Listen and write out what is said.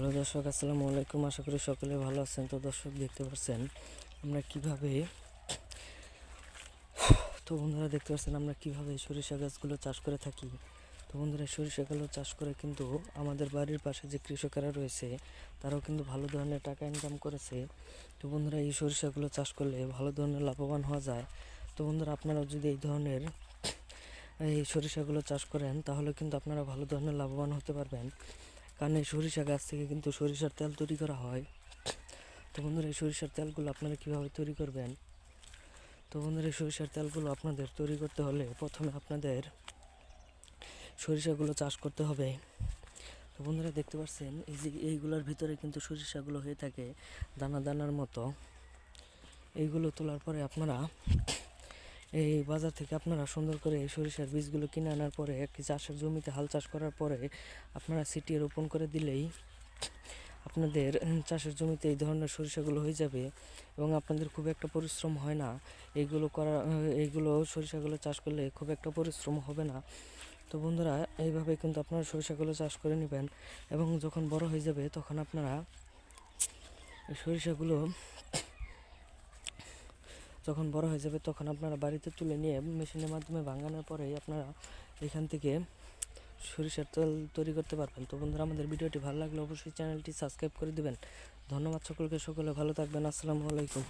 Hello দর্শক, আসসালামু আলাইকুম। আশা করি সকলে ভালো আছেন। তো দর্শক, দেখতে পাচ্ছেন আমরা কিভাবে বন্ধুরা দেখতে পাচ্ছেন আমরা কিভাবে সরিষা গাছগুলো চাষ করে থাকি। তো বন্ধুরা, সরিষাগুলো চাষ করে কিন্তু আমাদের বাড়ির পাশে যে কৃষকেরা রয়েছে তারাও কিন্তু ভালো ধরনের টাকা ইনকাম করেছে। তো বন্ধুরা, এই সরিষাগুলো চাষ করলে ভালো ধরনের লাভবান হওয়া যায়। তো বন্ধুরা, আপনারাও যদি এই ধরনের এই সরিষাগুলো চাষ করেন তাহলে কিন্তু আপনারা ভালো ধরনের লাভবান হতে পারবেন, কারণ এই সরিষা গাছ থেকে কিন্তু সরিষার তেল তৈরি করা হয়। তো বন্ধুরা, এই সরিষার তেলগুলো আপনারা কীভাবে তৈরি করবেন? তো বন্ধুরা, এই সরিষার তেলগুলো আপনাদের তৈরি করতে হলে প্রথমে আপনাদের সরিষাগুলো চাষ করতে হবে। তো বন্ধুরা, দেখতে পাচ্ছেন এই যে এইগুলোর ভিতরে কিন্তু সরিষাগুলো হয়ে থাকে দানা দানার মতো। এইগুলো তোলার পরে আপনারা এই বাজার থেকে আপনারা সুন্দর করে এই সরিষার বীজগুলো কিনে আনার পরে একটি চাষের জমিতে হাল চাষ করার পরে আপনারা ছিটিয়ে রোপণ করে দিলেই আপনাদের চাষের জমিতে এই ধরনের সরিষাগুলো হয়ে যাবে এবং আপনাদের খুব একটা পরিশ্রম হয় না। এইগুলো সরিষাগুলো চাষ করলে খুব একটা পরিশ্রম হবে না। তো বন্ধুরা, এইভাবে কিন্তু আপনারা সরিষাগুলো চাষ করে নেবেন এবং যখন বড় হয়ে যাবে তখন আপনারা সরিষাগুলো তখন আপনারা বাড়িতে তুলে নিয়ে মেশিনের মাধ্যমে ভাঙানোর পরেই আপনারা এখান থেকে সরিষার তেল তৈরি করতে পারবেন। তো বন্ধুরা, আমাদের ভিডিওটি ভালো লাগলে অবশ্যই চ্যানেলটি সাবস্ক্রাইব করে দেবেন। ধন্যবাদ সকলকে, সকলে ভালো থাকবেন। আসসালামু আলাইকুম।